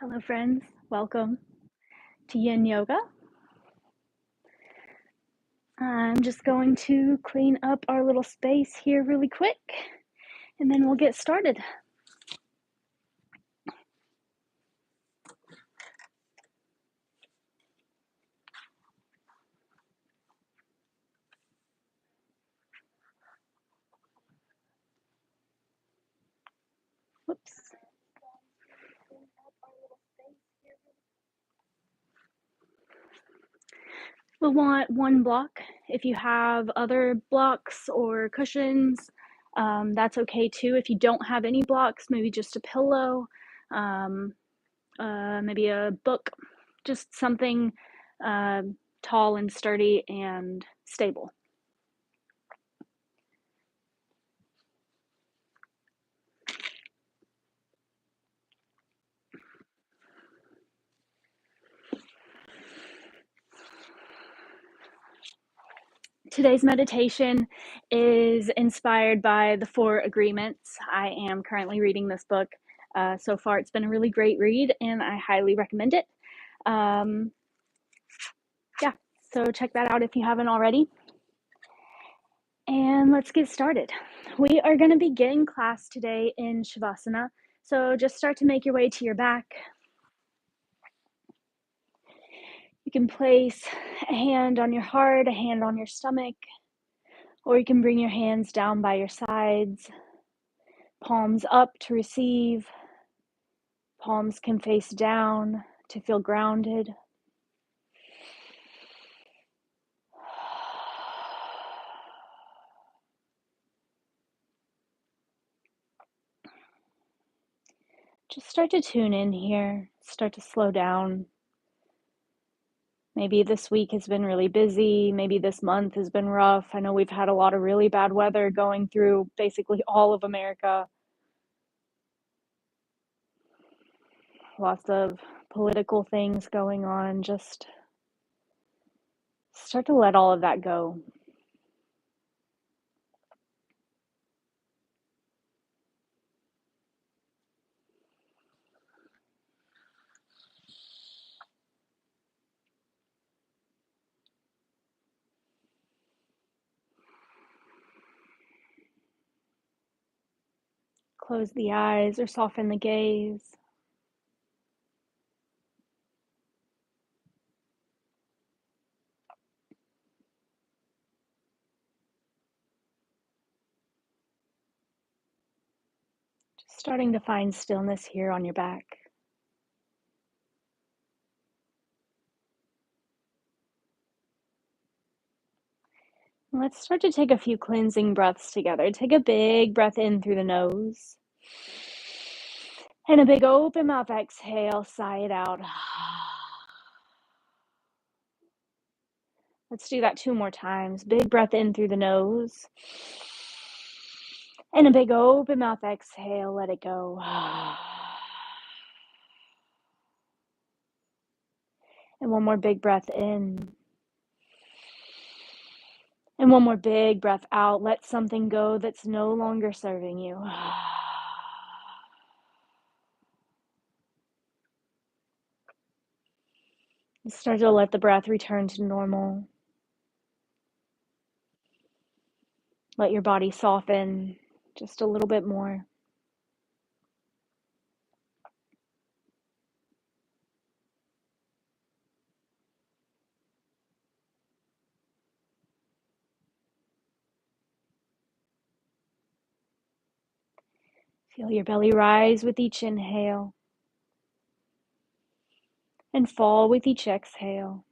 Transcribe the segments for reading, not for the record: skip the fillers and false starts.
Hello, friends. Welcome to Yin Yoga. I'm just going to clean up our little space here really quick, and then we'll get started. Whoops. We'll want one block. If you have other blocks or cushions, that's okay too. If you don't have any blocks, maybe just a pillow, maybe a book, just something tall and sturdy and stable. Today's meditation is inspired by the Four Agreements. I am currently reading this book. So far, it's been a really great read, and I highly recommend it. Yeah, so check that out if you haven't already. And let's get started. We are going to begin class today in Shavasana. So just start to make your way to your back. You can place a hand on your heart, a hand on your stomach, or you can bring your hands down by your sides. Palms up to receive. Palms can face down to feel grounded. Just start to tune in here. Start to slow down. Maybe this week has been really busy. Maybe this month has been rough. I know we've had a lot of really bad weather going through basically all of America. Lots of political things going on. Just start to let all of that go. Close the eyes or soften the gaze. Just starting to find stillness here on your back. Let's start to take a few cleansing breaths together. Take a big breath in through the nose. And a big open mouth exhale, sigh it out. Let's do that 2 more times. Big breath in through the nose. And a big open mouth exhale, let it go. And one more big breath in. And one more big breath out. Let something go that's no longer serving you. Start to let the breath return to normal. Let your body soften just a little bit more. Feel your belly rise with each inhale and fall with each exhale.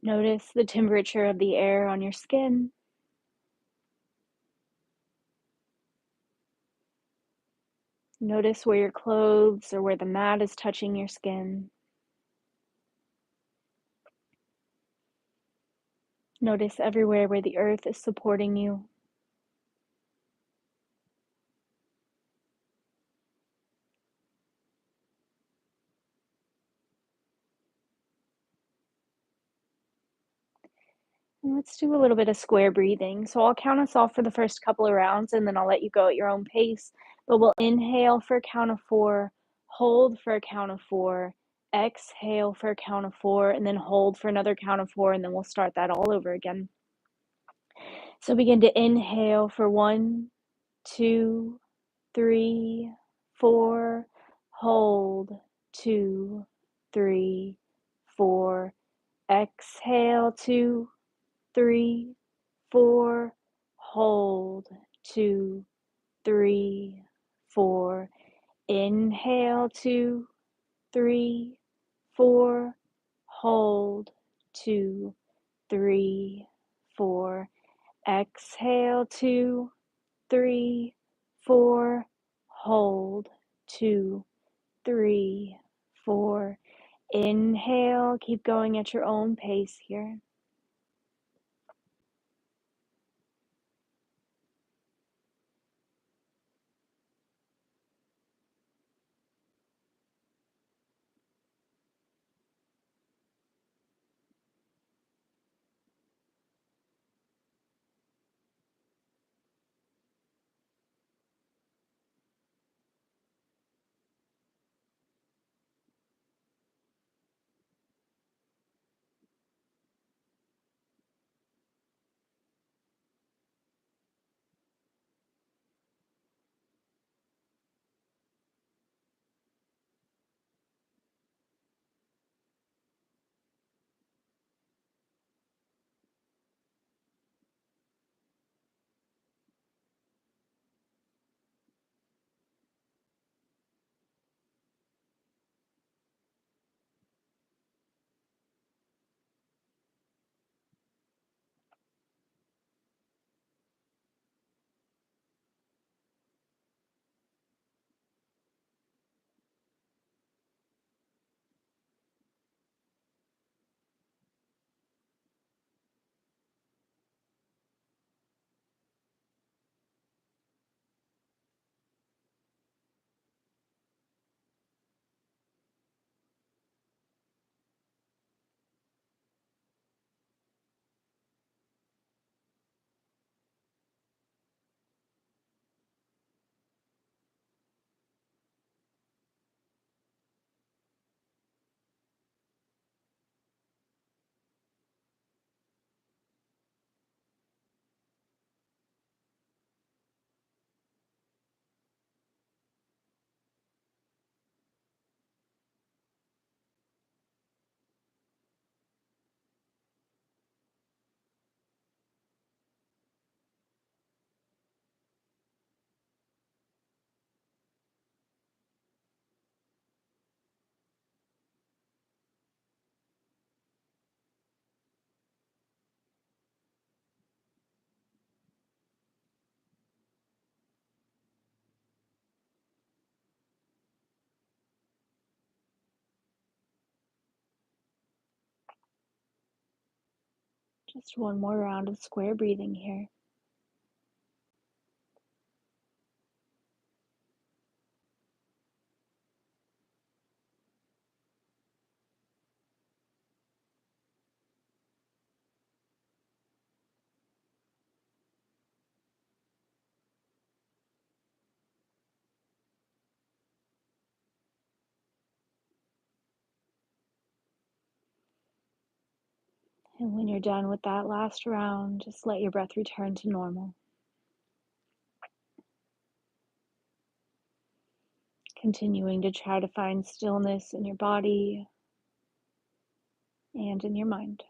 Notice the temperature of the air on your skin. Notice where your clothes or where the mat is touching your skin. Notice everywhere where the earth is supporting you. Let's do a little bit of square breathing. So I'll count us off for the first couple of rounds and then I'll let you go at your own pace. But we'll inhale for a count of 4, hold for a count of 4, exhale for a count of 4, and then hold for another count of 4, and then we'll start that all over again. So begin to inhale for 1, 2, 3, 4, hold, 2, 3, 4, exhale, 2, 3, 4, hold, 2, 3, 4, inhale, 2, 3, 4, hold, 2, 3, 4, exhale, 2, 3, 4, hold, 2, 3, 4, inhale, keep going at your own pace here. Just one more round of square breathing here. And when you're done with that last round, just let your breath return to normal. Continuing to try to find stillness in your body and in your mind.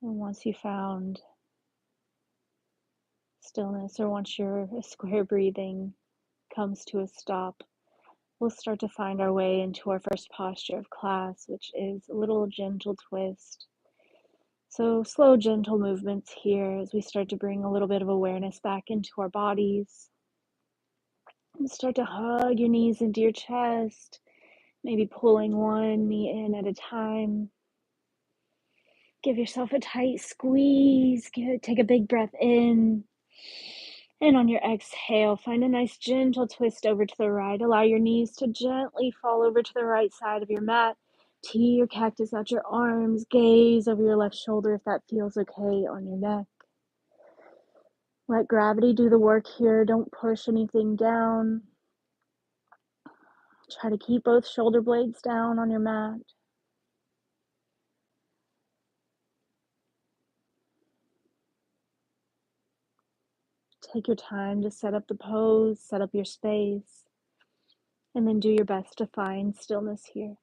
And once you found stillness, or once your square breathing comes to a stop, we'll start to find our way into our first posture of class, which is a little gentle twist. So slow, gentle movements here as we start to bring a little bit of awareness back into our bodies. And start to hug your knees into your chest, maybe pulling one knee in at a time. Give yourself a tight squeeze. Take a big breath in. And on your exhale, find a nice gentle twist over to the right. Allow your knees to gently fall over to the right side of your mat. Tee your cactus out your arms. Gaze over your left shoulder if that feels okay on your neck. Let gravity do the work here. Don't push anything down. Try to keep both shoulder blades down on your mat. Take your time to set up the pose, set up your space, and then do your best to find stillness here.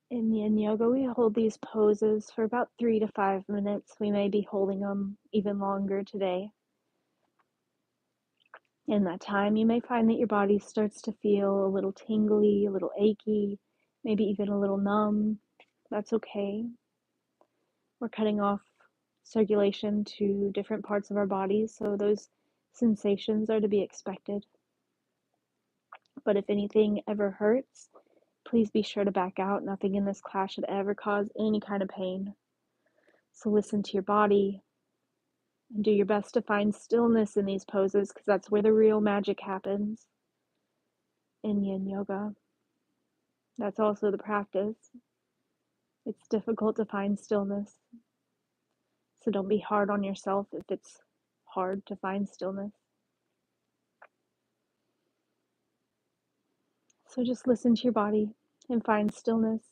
In Yin Yoga, we hold these poses for about 3 to 5 minutes. We may be holding them even longer today. In that time, you may find that your body starts to feel a little tingly, a little achy, maybe even a little numb. That's okay. We're cutting off circulation to different parts of our bodies, so those sensations are to be expected. But if anything ever hurts, please be sure to back out. Nothing in this class should ever cause any kind of pain. So listen to your body and do your best to find stillness in these poses, because that's where the real magic happens in Yin Yoga. That's also the practice. It's difficult to find stillness. So don't be hard on yourself if it's hard to find stillness. So just listen to your body and find stillness.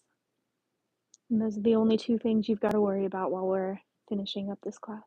And those are the only two things you've got to worry about while we're finishing up this class.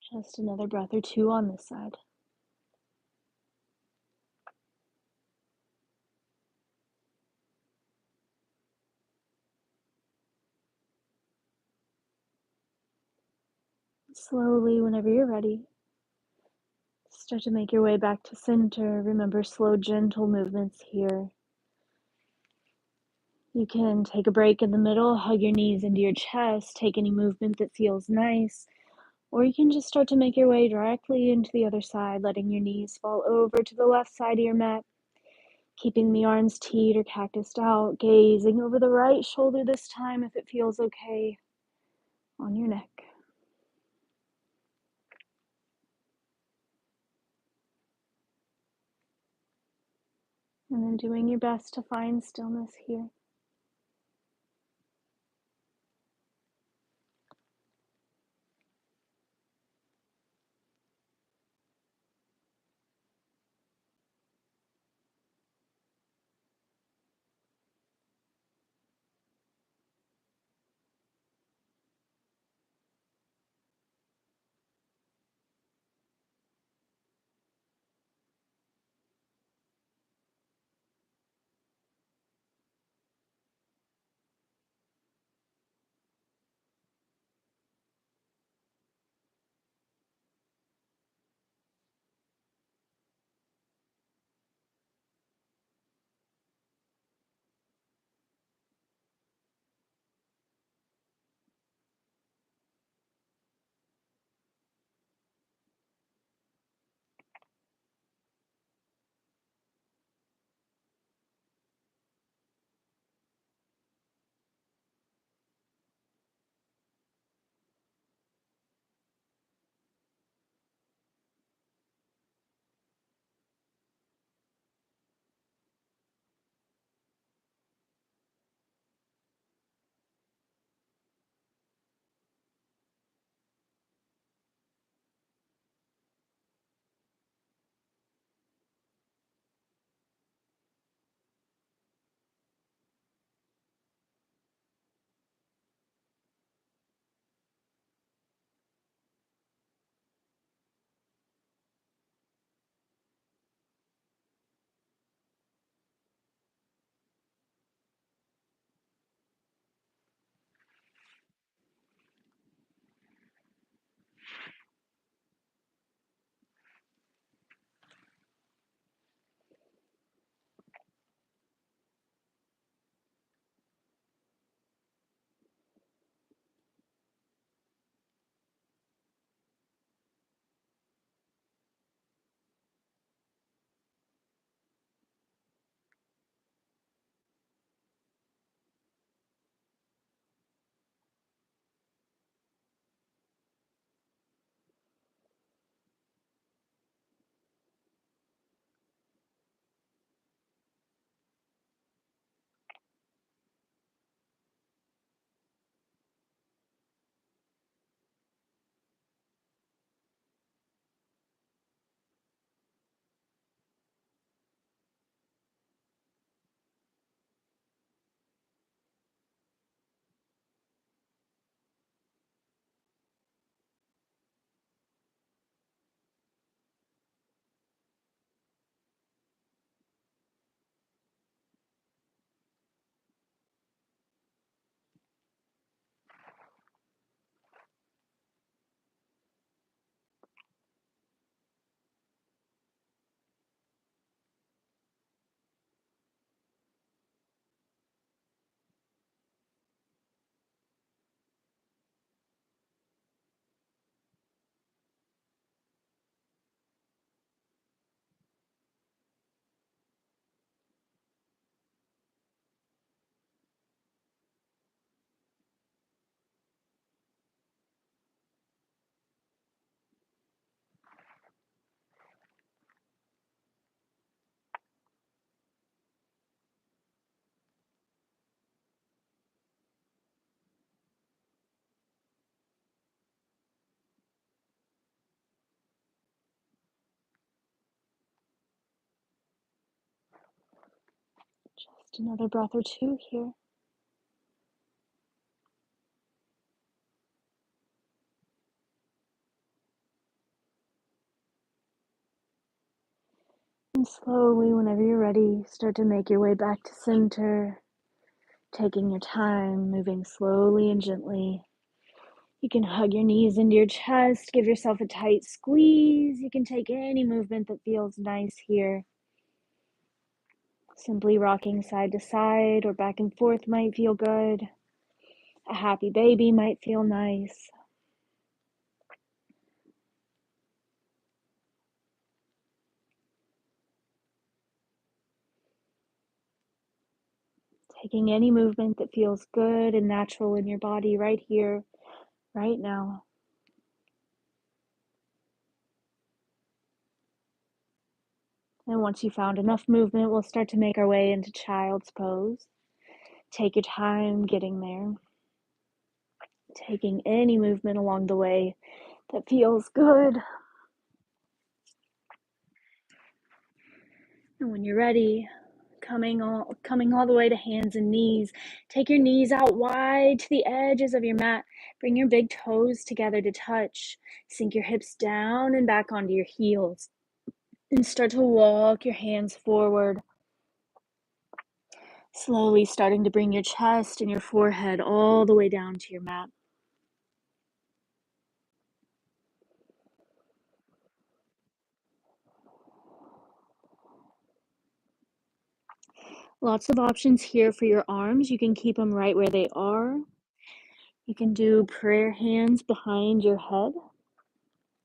Just another breath or two on this side. Slowly, whenever you're ready, start to make your way back to center. Remember, slow, gentle movements here. You can take a break in the middle, hug your knees into your chest, take any movement that feels nice, Or you can just start to make your way directly into the other side, letting your knees fall over to the left side of your mat, keeping the arms teed or cactused out, gazing over the right shoulder this time if it feels okay on your neck. And then doing your best to find stillness here. Just another breath or two here. And slowly, whenever you're ready, start to make your way back to center, taking your time, moving slowly and gently. You can hug your knees into your chest, give yourself a tight squeeze. You can take any movement that feels nice here. Simply rocking side to side or back and forth might feel good. A happy baby might feel nice. Taking any movement that feels good and natural in your body right here, right now. And once you found enough movement, we'll start to make our way into child's pose. Take your time getting there. Taking any movement along the way that feels good. And when you're ready, coming all the way to hands and knees. Take your knees out wide to the edges of your mat. Bring your big toes together to touch. Sink your hips down and back onto your heels. And start to walk your hands forward. Slowly starting to bring your chest and your forehead all the way down to your mat. Lots of options here for your arms. You can keep them right where they are. You can do prayer hands behind your head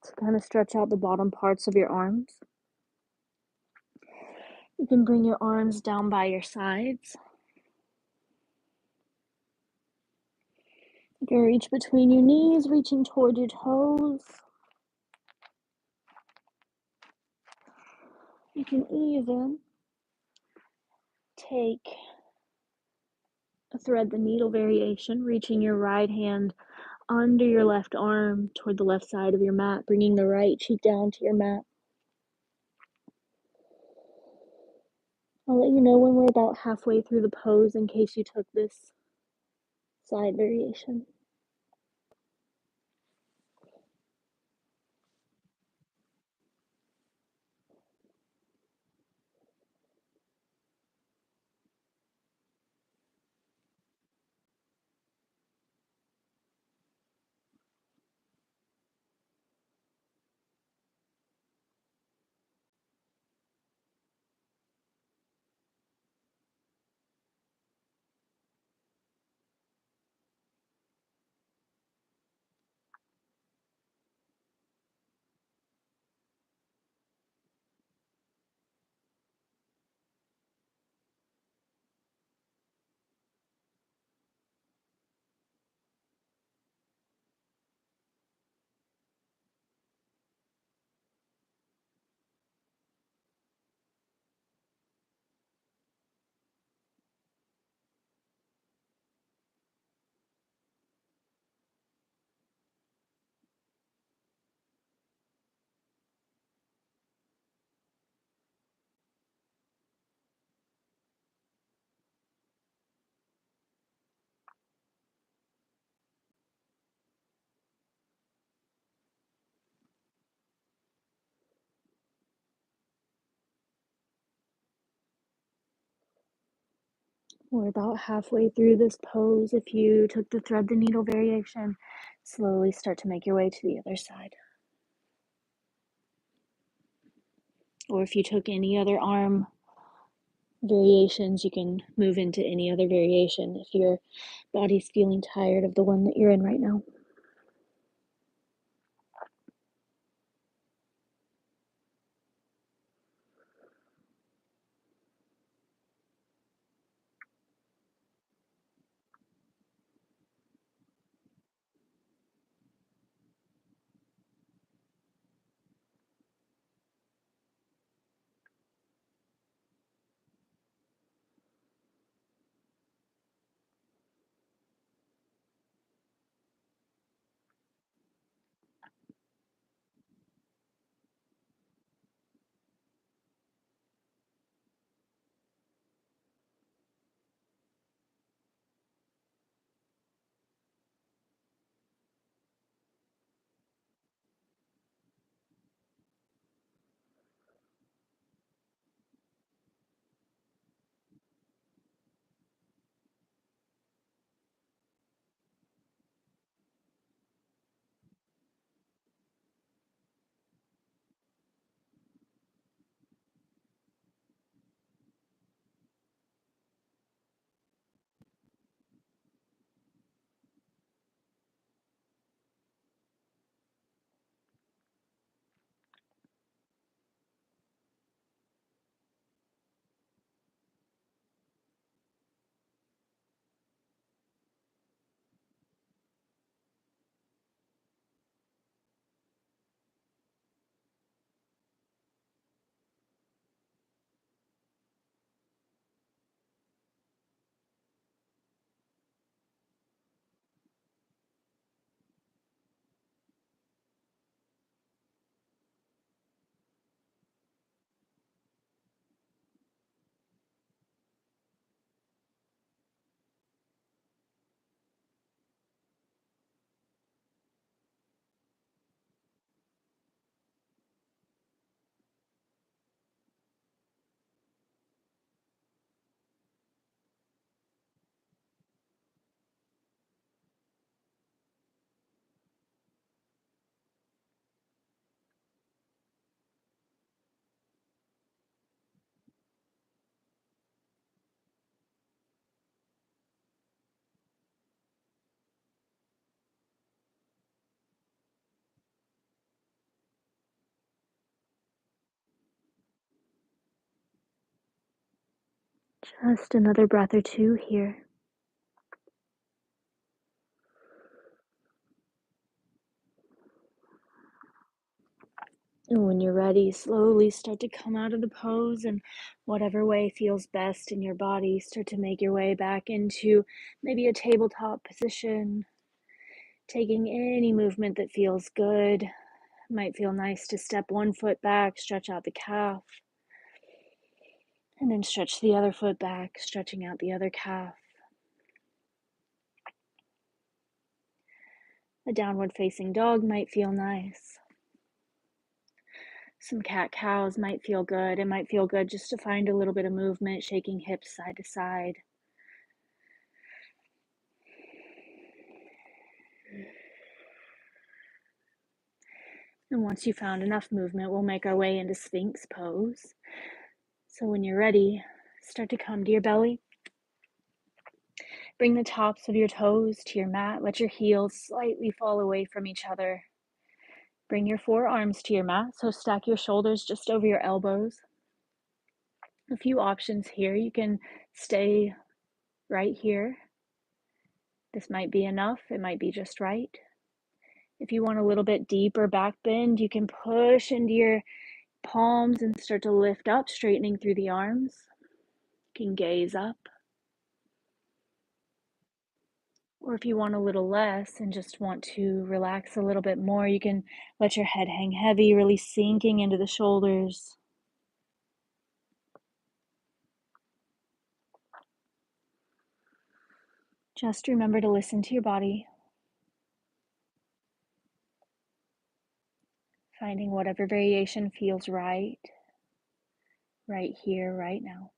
to kind of stretch out the bottom parts of your arms. You can bring your arms down by your sides. You can reach between your knees, reaching toward your toes. You can even take a thread the needle variation, reaching your right hand under your left arm toward the left side of your mat, bringing the right cheek down to your mat. I'll let you know when we're about halfway through the pose in case you took this side variation. We're about halfway through this pose. If you took the thread the needle variation, slowly start to make your way to the other side. Or if you took any other arm variations, you can move into any other variation if your body's feeling tired of the one that you're in right now. Just another breath or two here. And when you're ready, slowly start to come out of the pose and whatever way feels best in your body, start to make your way back into maybe a tabletop position, taking any movement that feels good. Might feel nice to step one foot back, stretch out the calf, and then stretch the other foot back, stretching out the other calf. A downward facing dog might feel nice. Some cat-cows might feel good. It might feel good just to find a little bit of movement, shaking hips side to side. And once you've found enough movement, we'll make our way into Sphinx pose. So when you're ready, start to come to your belly. Bring the tops of your toes to your mat. Let your heels slightly fall away from each other. Bring your forearms to your mat, so stack your shoulders just over your elbows. A few options here. You can stay right here. This might be enough. It might be just right. If you want a little bit deeper back bend, you can push into your palms and start to lift up, straightening through the arms. You can gaze up. Or if you want a little less and just want to relax a little bit more, you can let your head hang heavy, really sinking into the shoulders. Just remember to listen to your body, finding whatever variation feels right here, right now.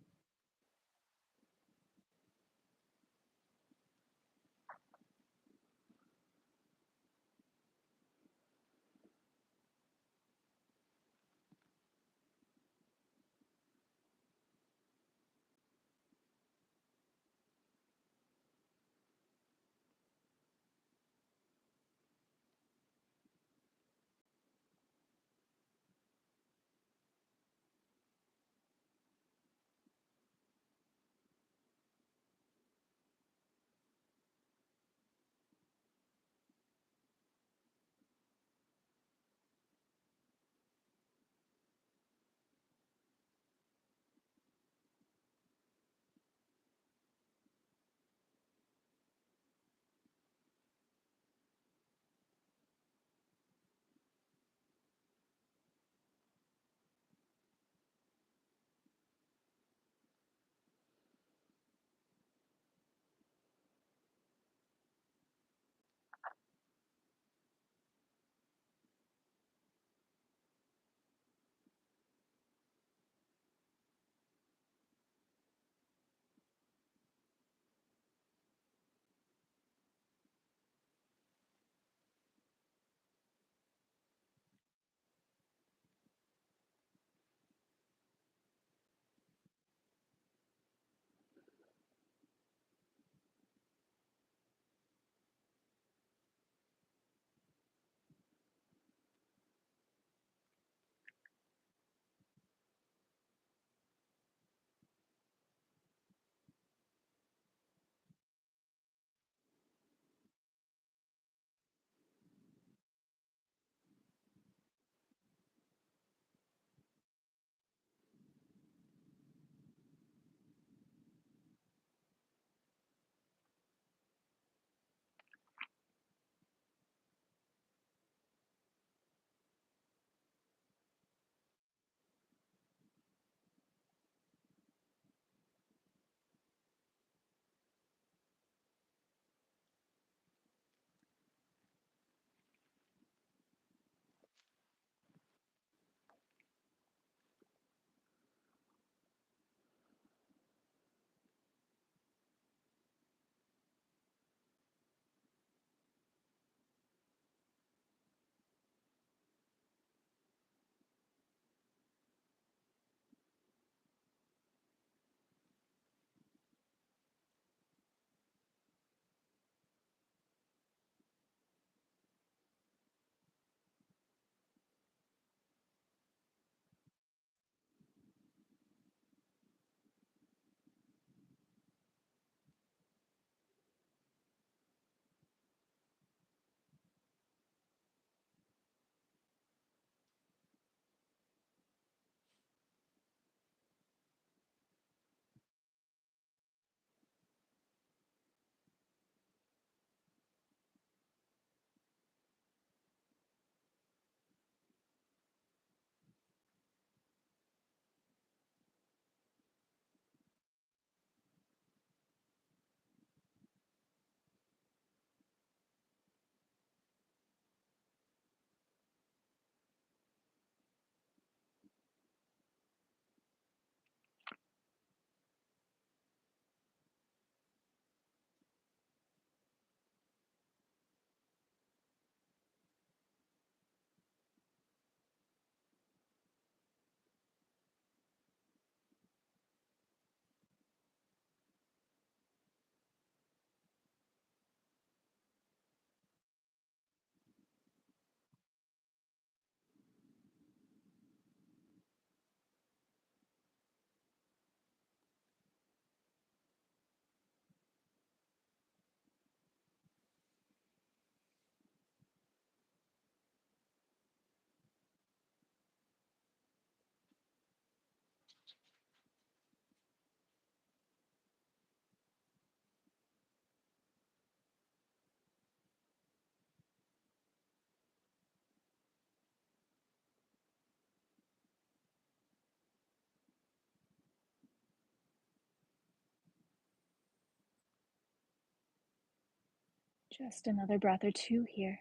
Just another breath or two here.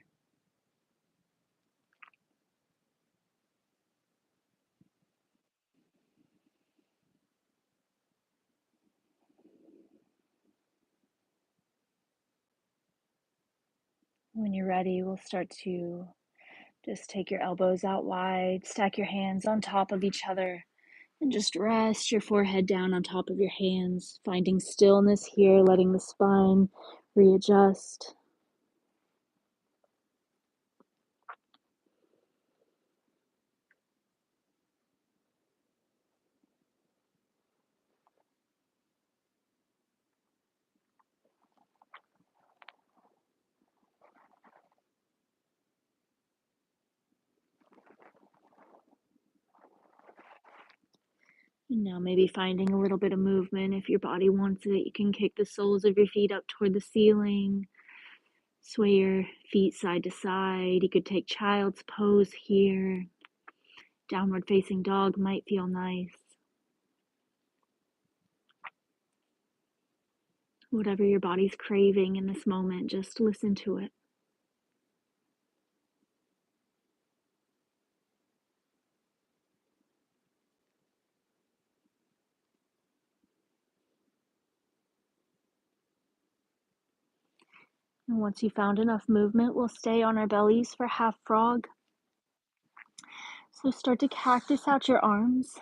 When you're ready, we'll start to just take your elbows out wide, stack your hands on top of each other, and just rest your forehead down on top of your hands, finding stillness here, letting the spine readjust. And now maybe finding a little bit of movement. If your body wants it, you can kick the soles of your feet up toward the ceiling. Sway your feet side to side. You could take child's pose here. Downward facing dog might feel nice. Whatever your body's craving in this moment, just listen to it. And once you've found enough movement, we'll stay on our bellies for half frog. So start to cactus out your arms,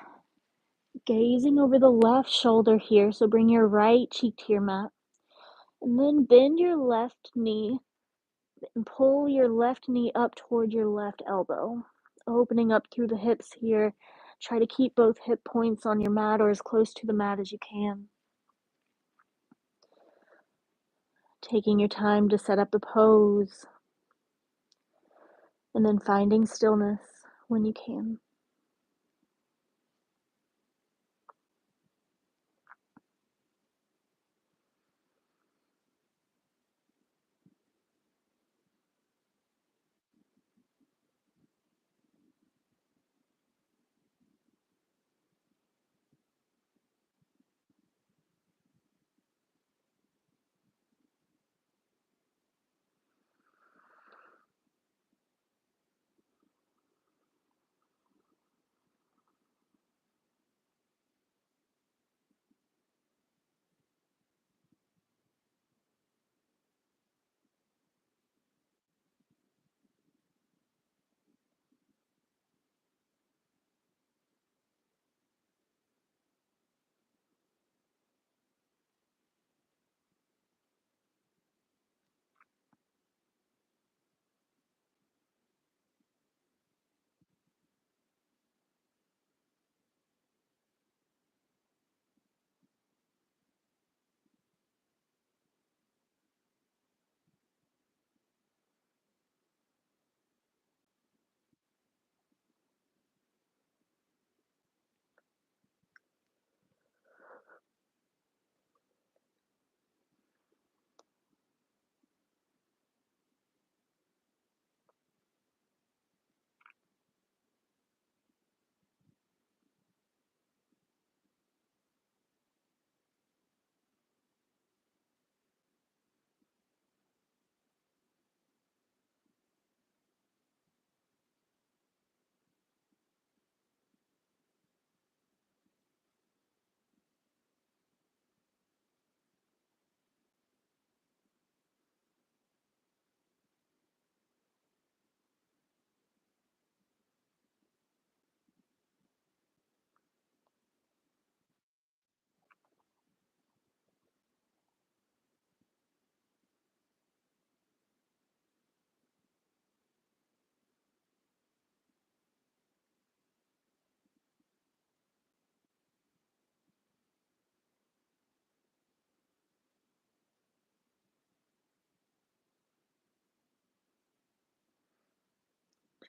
gazing over the left shoulder here. So bring your right cheek to your mat. And then bend your left knee and pull your left knee up toward your left elbow, opening up through the hips here. Try to keep both hip points on your mat or as close to the mat as you can. Taking your time to set up the pose, and then finding stillness when you can.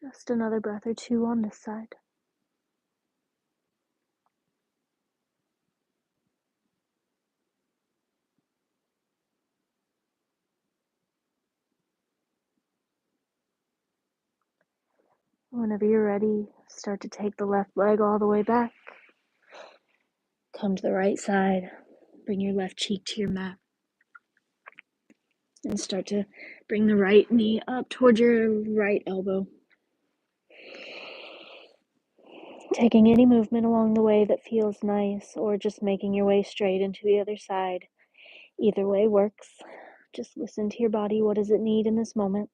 Just another breath or two on this side. Whenever you're ready, start to take the left leg all the way back. Come to the right side. Bring your left cheek to your mat. And start to bring the right knee up towards your right elbow. Taking any movement along the way that feels nice, or just making your way straight into the other side. Either way works. Just listen to your body. What does it need in this moment?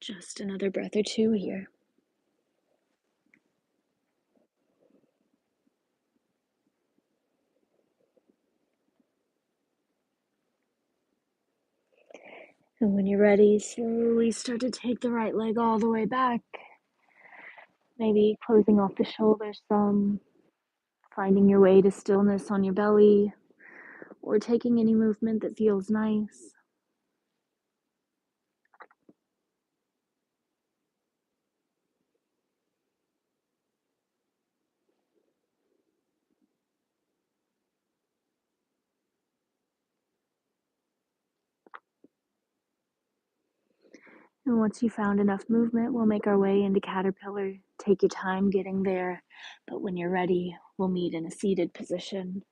Just another breath or two here. And when you're ready, slowly start to take the right leg all the way back. Maybe closing off the shoulders some, finding your way to stillness on your belly, or taking any movement that feels nice. And once you found enough movement, we'll make our way into caterpillar. Take your time getting there, but when you're ready, we'll meet in a seated position.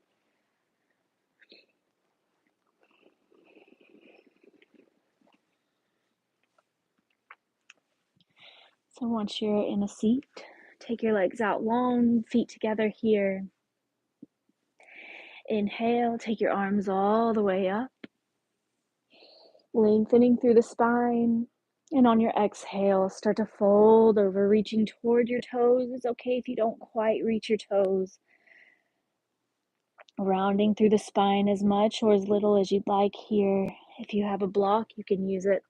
So once you're in a seat, take your legs out long, feet together here. Inhale, take your arms all the way up, lengthening through the spine. And on your exhale, start to fold over, reaching toward your toes. It's okay if you don't quite reach your toes. Rounding through the spine as much or as little as you'd like here. If you have a block, you can use it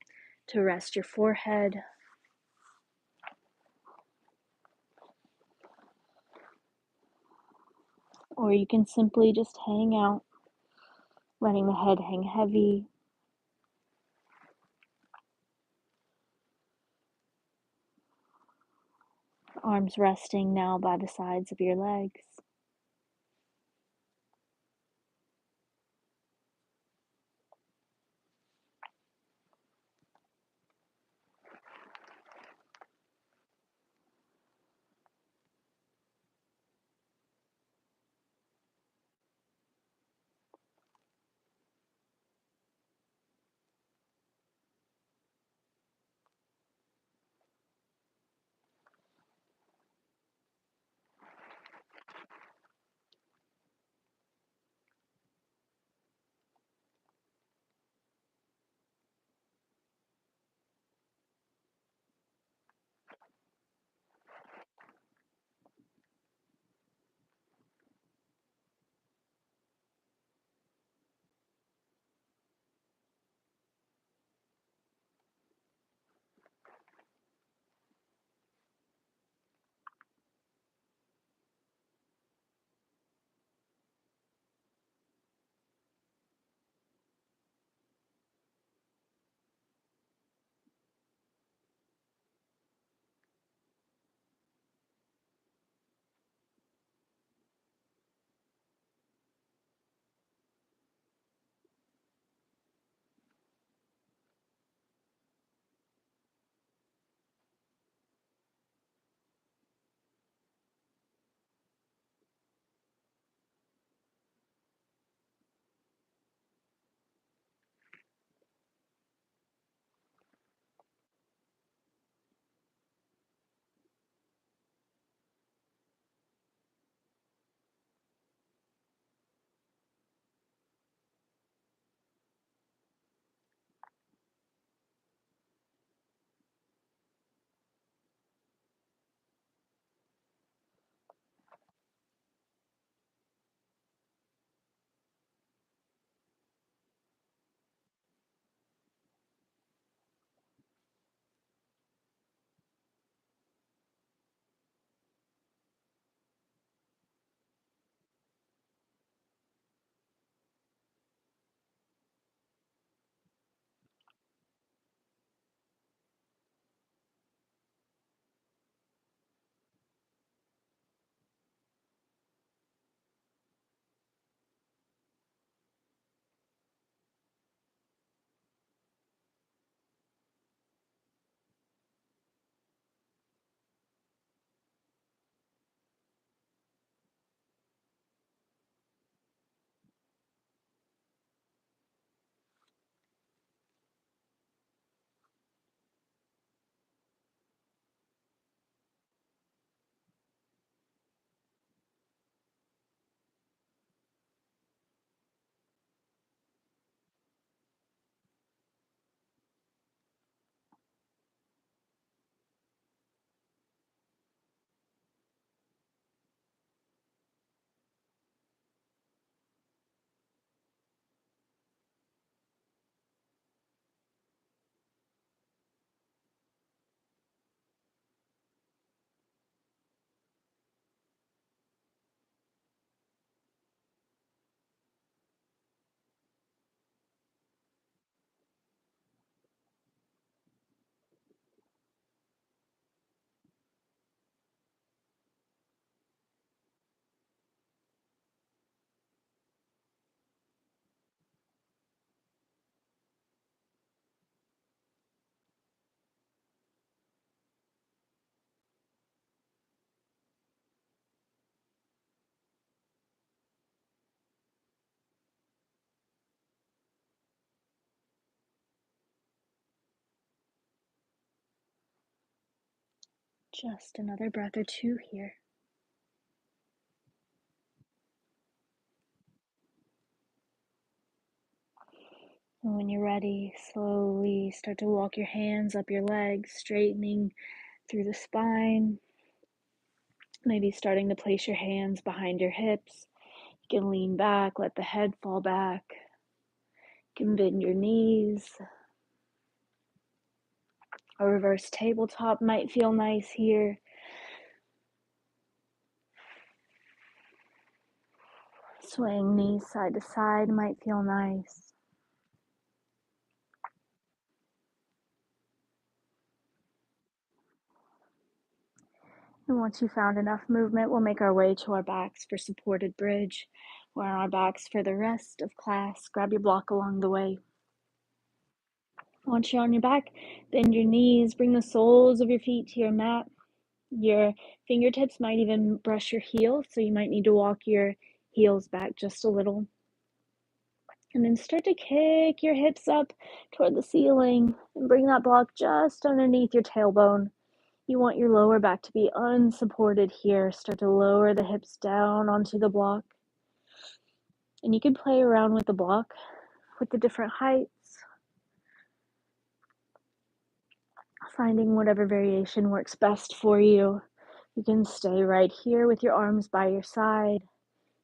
to rest your forehead. Or you can simply just hang out, letting the head hang heavy. Arms resting now by the sides of your legs. Just another breath or two here. And when you're ready, slowly start to walk your hands up your legs, straightening through the spine. Maybe starting to place your hands behind your hips. You can lean back, let the head fall back. You can bend your knees. A reverse tabletop might feel nice here. Swaying knees side to side might feel nice. And once you've found enough movement, we'll make our way to our backs for supported bridge. We're on our backs for the rest of class. Grab your block along the way. Once you're on your back, bend your knees, bring the soles of your feet to your mat. Your fingertips might even brush your heels, so you might need to walk your heels back just a little. And then start to kick your hips up toward the ceiling and bring that block just underneath your tailbone. You want your lower back to be unsupported here. Start to lower the hips down onto the block. And you can play around with the block with the different heights, finding whatever variation works best for you. You can stay right here with your arms by your side.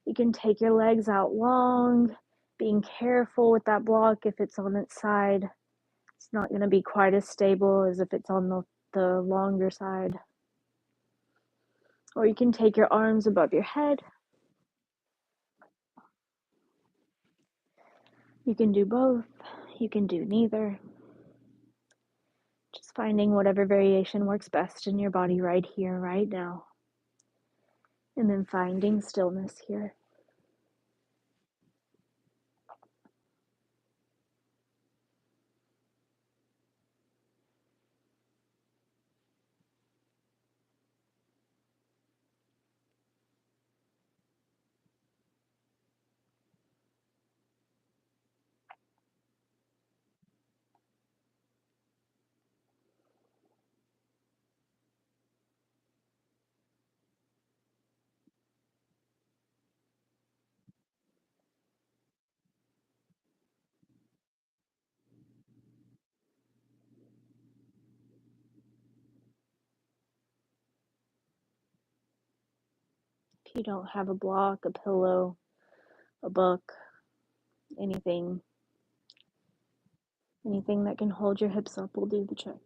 You can take your legs out long, being careful with that block if it's on its side. It's not going to be quite as stable as if it's on the longer side. Or you can take your arms above your head. You can do both. You can do neither. Just finding whatever variation works best in your body right here, right now. And then finding stillness here. If you don't have a block, a pillow, a book, anything that can hold your hips up will do the trick.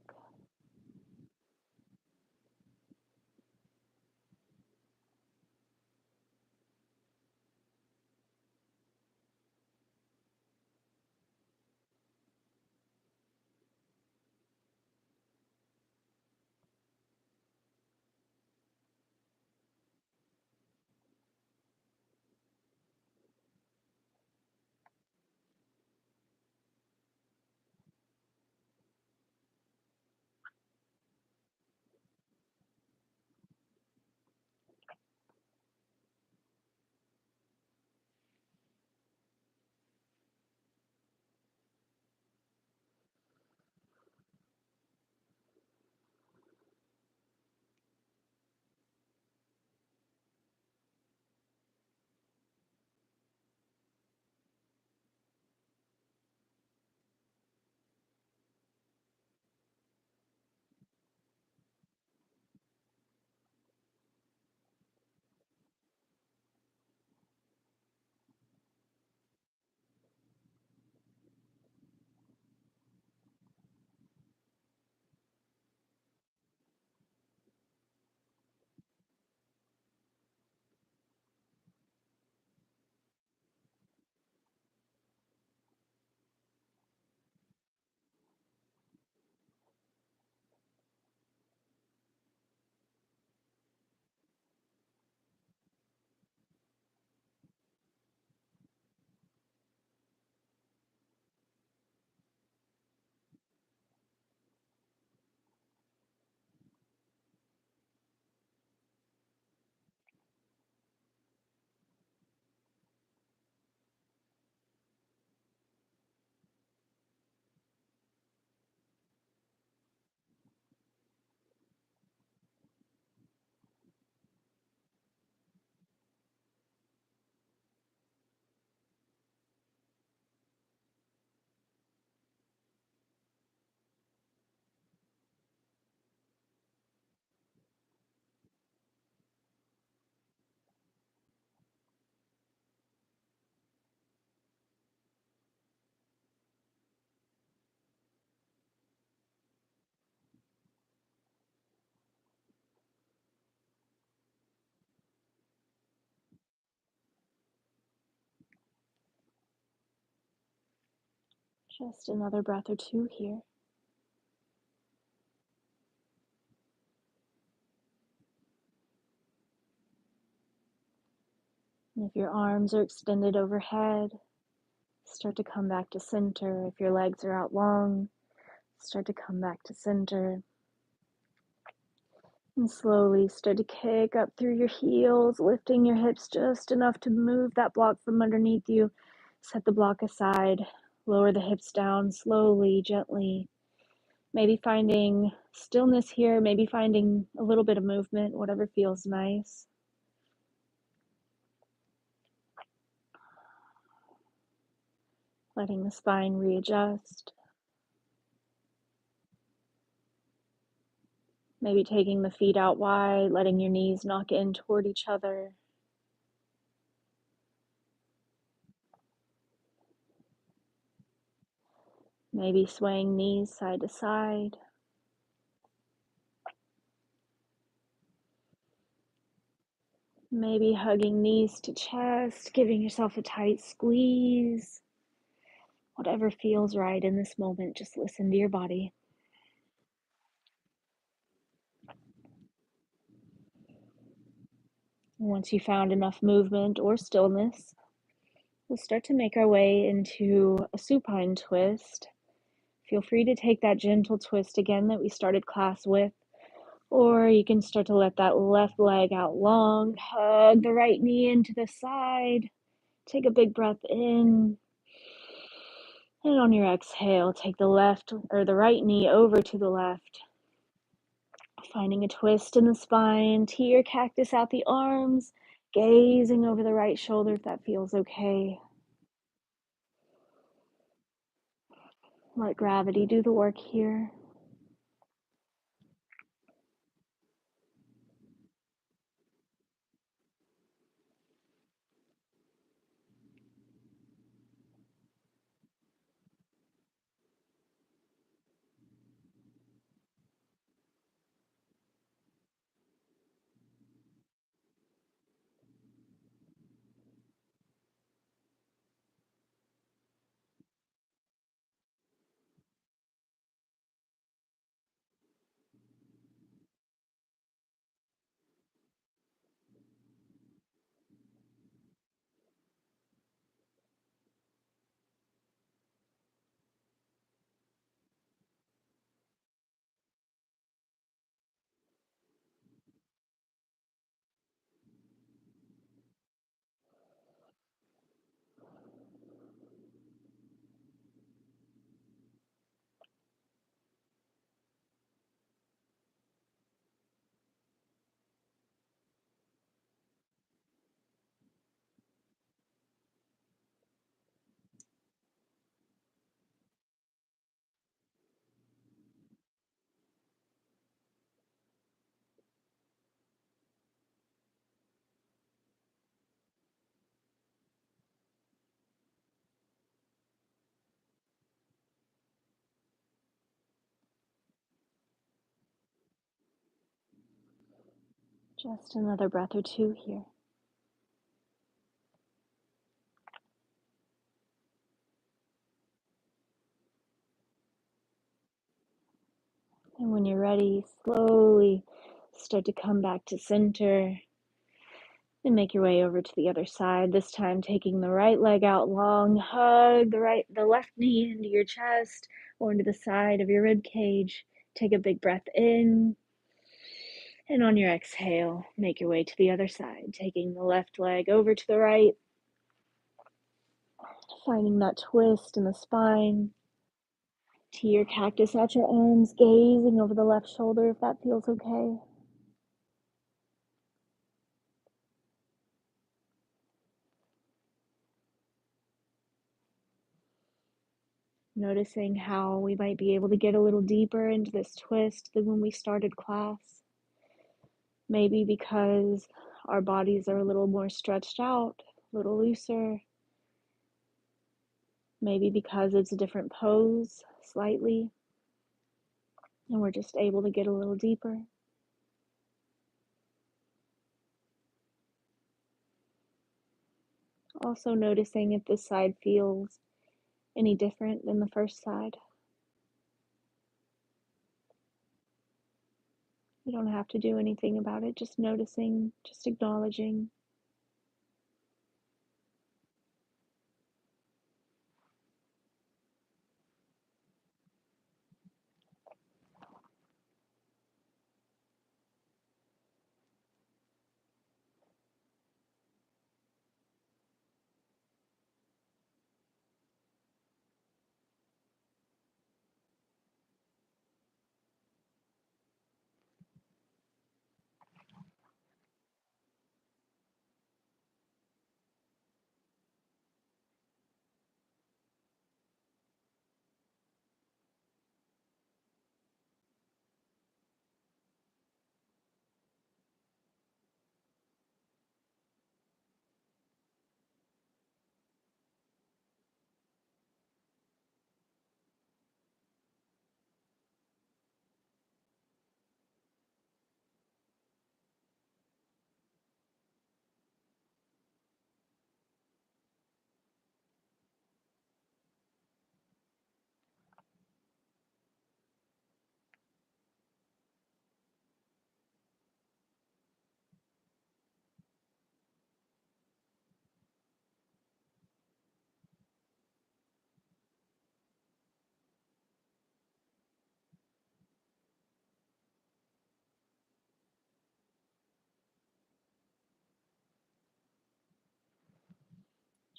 Just another breath or two here. And if your arms are extended overhead, start to come back to center. If your legs are out long, start to come back to center. And slowly start to kick up through your heels, lifting your hips just enough to move that block from underneath you. Set the block aside, lower the hips down slowly, gently. Maybe finding stillness here, maybe finding a little bit of movement, whatever feels nice. Letting the spine readjust. Maybe taking the feet out wide, letting your knees knock in toward each other. Maybe swaying knees side to side. Maybe hugging knees to chest, giving yourself a tight squeeze. Whatever feels right in this moment, just listen to your body. Once you found enough movement or stillness, we'll start to make our way into a supine twist. Feel free to take that gentle twist again that we started class with, or you can start to let that left leg out long, hug the right knee into the side, take a big breath in, and on your exhale, take the left or the right knee over to the left, finding a twist in the spine, tear cactus out the arms, gazing over the right shoulder if that feels okay. Let gravity do the work here. Just another breath or two here. And when you're ready, slowly start to come back to center and make your way over to the other side. This time taking the right leg out long, hug the left knee into your chest or into the side of your rib cage. Take a big breath in. And on your exhale, make your way to the other side, taking the left leg over to the right, finding that twist in the spine. Tear cactus out your arms, gazing over the left shoulder if that feels okay. Noticing how we might be able to get a little deeper into this twist than when we started class. Maybe because our bodies are a little more stretched out, a little looser. Maybe because it's a different pose, slightly, and we're just able to get a little deeper. Also noticing if this side feels any different than the first side. You don't have to do anything about it, just noticing, just acknowledging.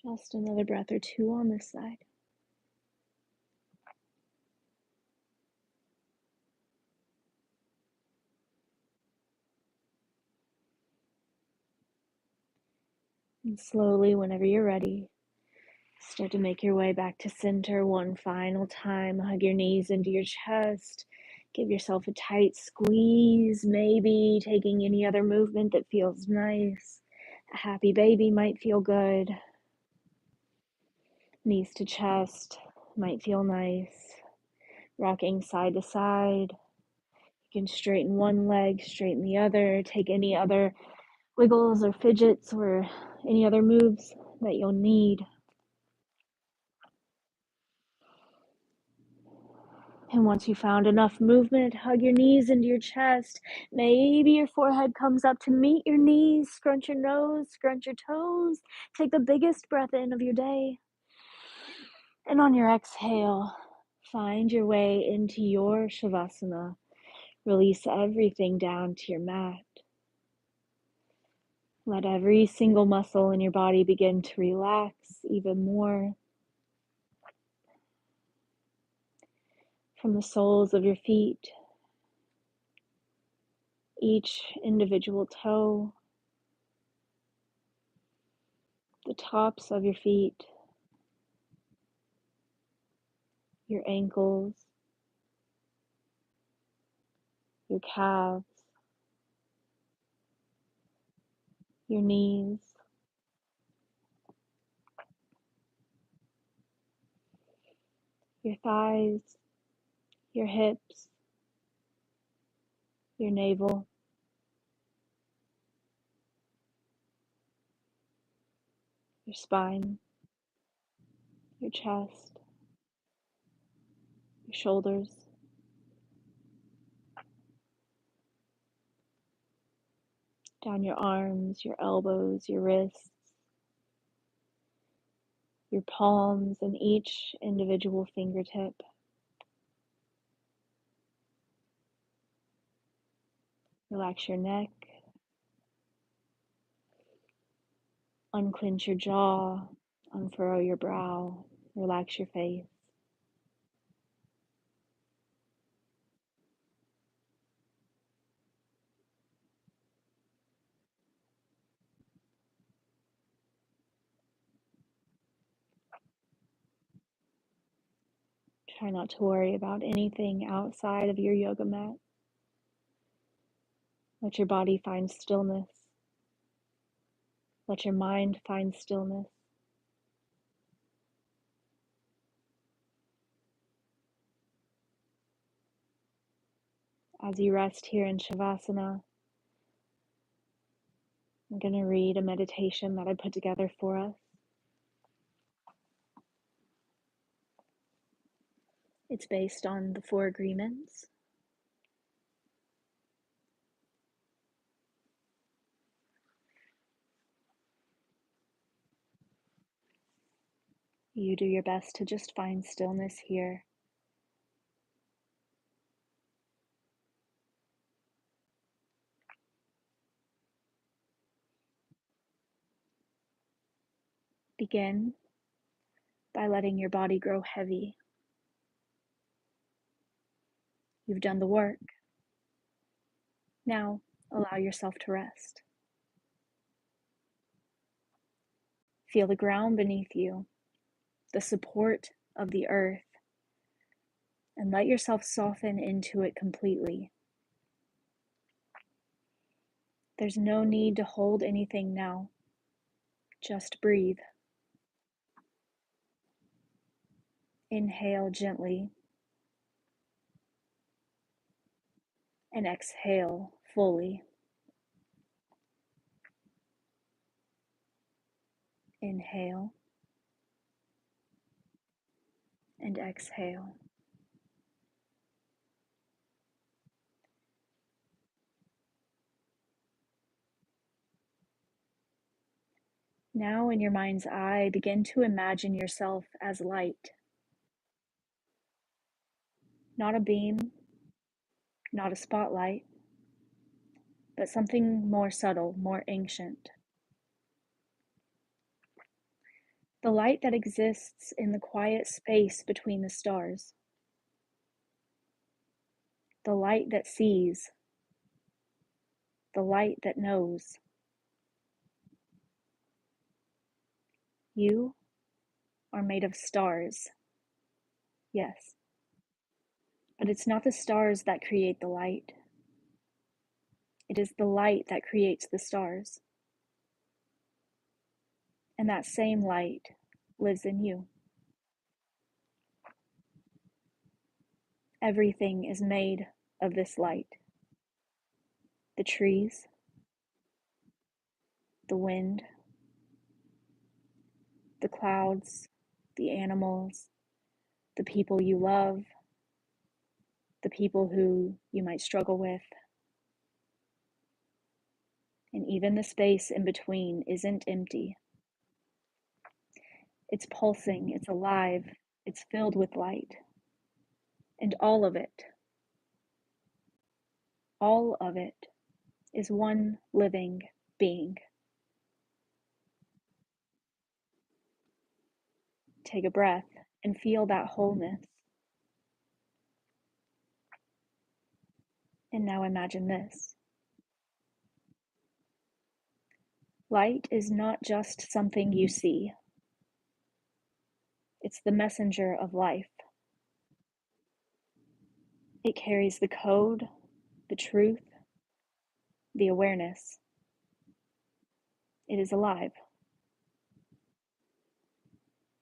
Just another breath or two on this side. And slowly, whenever you're ready, start to make your way back to center one final time. Hug your knees into your chest. Give yourself a tight squeeze, maybe taking any other movement that feels nice. A happy baby might feel good. Knees to chest might feel nice. Rocking side to side. You can straighten one leg, straighten the other. Take any other wiggles or fidgets or any other moves that you'll need. And once you found enough movement, hug your knees into your chest. Maybe your forehead comes up to meet your knees. Scrunch your nose, scrunch your toes. Take the biggest breath in of your day. And on your exhale, find your way into your Shavasana. Release everything down to your mat. Let every single muscle in your body begin to relax even more. From the soles of your feet, each individual toe, the tops of your feet, your ankles, your calves, your knees, your thighs, your hips, your navel, your spine, your chest, your shoulders, down your arms, your elbows, your wrists, your palms, and each individual fingertip. Relax your neck, unclench your jaw, unfurrow your brow, relax your face. Try not to worry about anything outside of your yoga mat. Let your body find stillness. Let your mind find stillness. As you rest here in Shavasana, I'm going to read a meditation that I put together for us. It's based on the 4 agreements. You do your best to just find stillness here. Begin by letting your body grow heavy. You've done the work. Now, allow yourself to rest. Feel the ground beneath you, the support of the earth, and let yourself soften into it completely. There's no need to hold anything now. Just breathe. Inhale gently and exhale fully. Inhale and exhale. Now, in your mind's eye, begin to imagine yourself as light. Not a beam, not a spotlight, but something more subtle, more ancient. The light that exists in the quiet space between the stars. The light that sees. The light that knows. You are made of stars. Yes, but it's not the stars that create the light. It is the light that creates the stars. And that same light lives in you. Everything is made of this light. The trees, the wind, the clouds, the animals, the people you love, the people who you might struggle with. And even the space in between isn't empty. It's pulsing, it's alive, it's filled with light. And all of it is one living being. Take a breath and feel that wholeness. And now imagine this. Light is not just something you see. It's the messenger of life. It carries the code, the truth, the awareness. It is alive.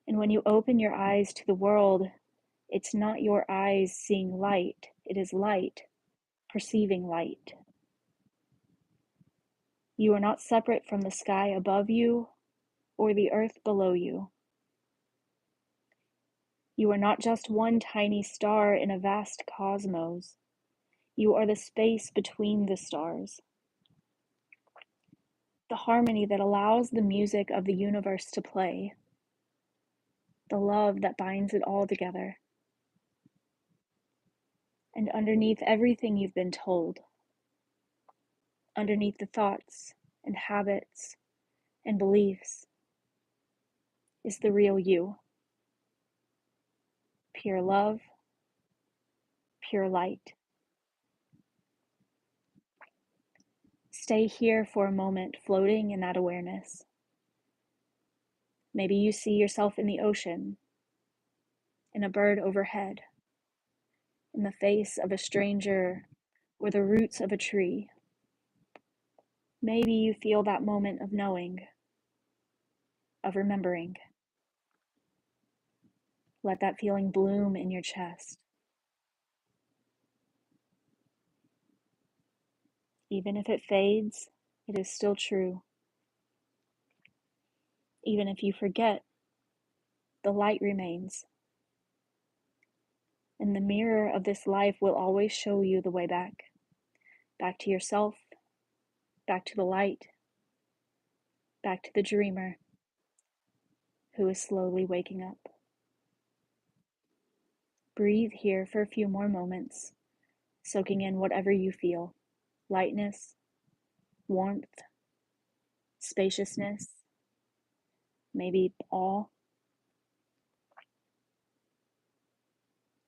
And when you open your eyes to the world, it's not your eyes seeing light. It is light perceiving light. You are not separate from the sky above you or the earth below you. You are not just one tiny star in a vast cosmos. You are the space between the stars. The harmony that allows the music of the universe to play. The love that binds it all together. And underneath everything you've been told, underneath the thoughts and habits and beliefs, is the real you. Pure love, pure light. Stay here for a moment, floating in that awareness. Maybe you see yourself in the ocean, in a bird overhead, in the face of a stranger, or the roots of a tree. Maybe you feel that moment of knowing, of remembering. Let that feeling bloom in your chest. Even if it fades, it is still true. Even if you forget, the light remains. And the mirror of this life will always show you the way back to yourself, back to the light, back to the dreamer who is slowly waking up. Breathe here for a few more moments, soaking in whatever you feel: lightness, warmth, spaciousness, maybe awe.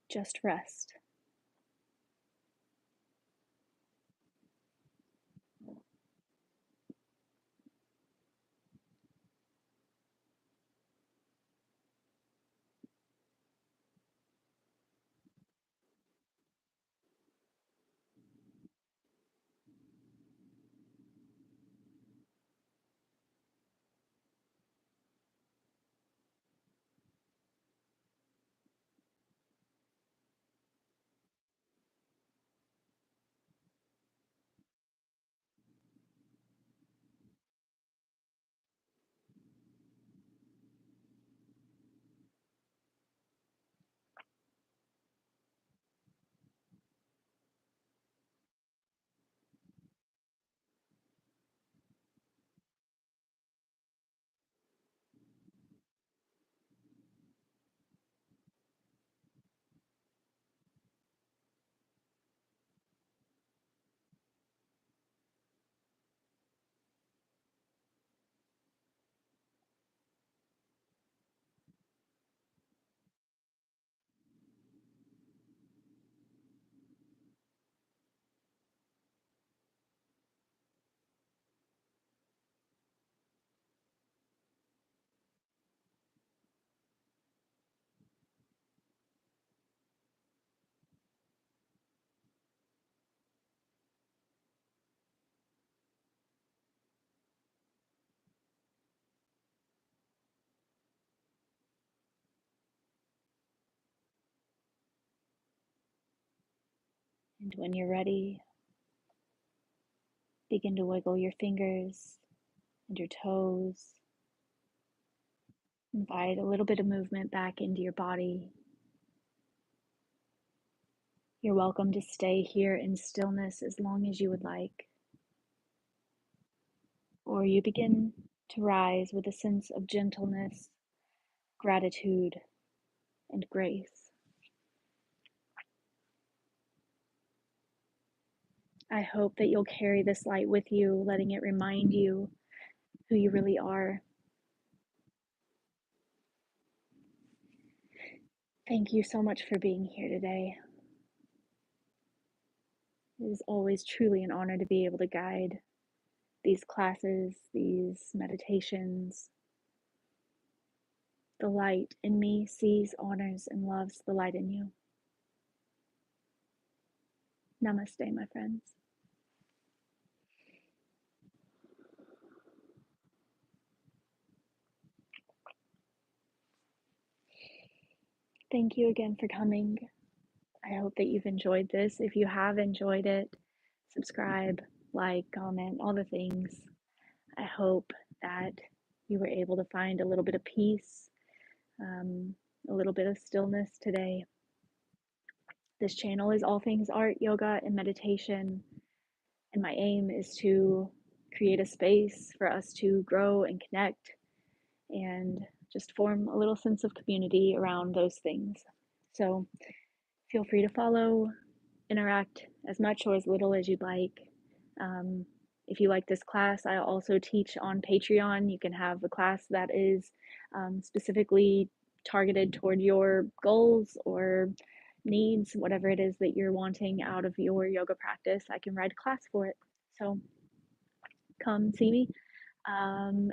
Just rest. And when you're ready, begin to wiggle your fingers and your toes. Invite a little bit of movement back into your body. You're welcome to stay here in stillness as long as you would like. Or you begin to rise with a sense of gentleness, gratitude, and grace. I hope that you'll carry this light with you, letting it remind you who you really are. Thank you so much for being here today. It is always truly an honor to be able to guide these classes, these meditations. The light in me sees, honors, and loves the light in you. Namaste, my friends. Thank you again for coming. I hope that you've enjoyed this. If you have enjoyed it, subscribe, like, comment, all the things. I hope that you were able to find a little bit of peace, a little bit of stillness today. This channel is all things art, yoga, and meditation, and my aim is to create a space for us to grow and connect and just form a little sense of community around those things. So feel free to follow, interact as much or as little as you'd like. If you like this class, I also teach on Patreon. You can have a class that is specifically targeted toward your goals or needs, whatever it is that you're wanting out of your yoga practice. I can write a class for it. So come see me.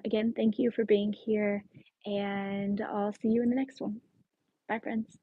Again, thank you for being here, and I'll see you in the next one. Bye, friends.